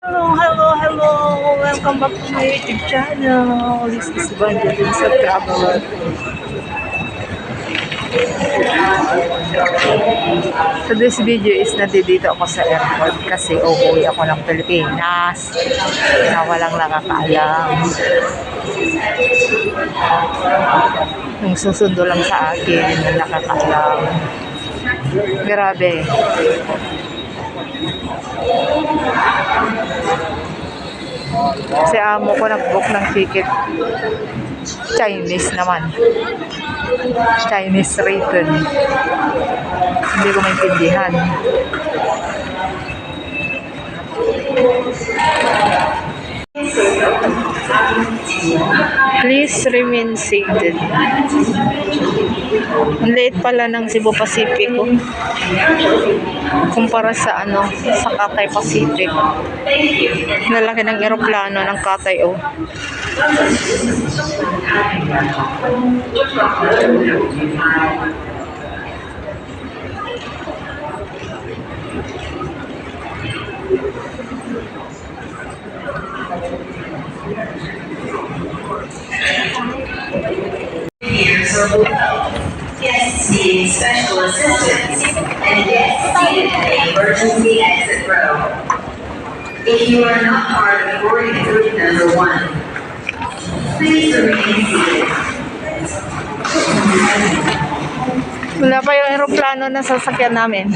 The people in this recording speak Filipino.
Hello. Welcome back to my YouTube channel. This is Evangeline sa Traveler. So this video is nandito ako sa airport kasi uuwi ako ng Pilipinas na walang nakakaalam. Yung susundo lang sa akin na nakakaalam. Grabe. Kasi amo ko nag-book ng ticket. Chinese naman. Chinese written. Hindi ko maintindihan. Please remain seated. Ang late pala ng Cebu Pacifico kumpara sa sa Cathay Pacific. Nalaki ng eroplano ng Cathay Guests needing special assistance and guests seated in the emergency exit row. If you are not part of boarding group number 1, please remain seated. Wala pa yung eroplano na sasakyan namin.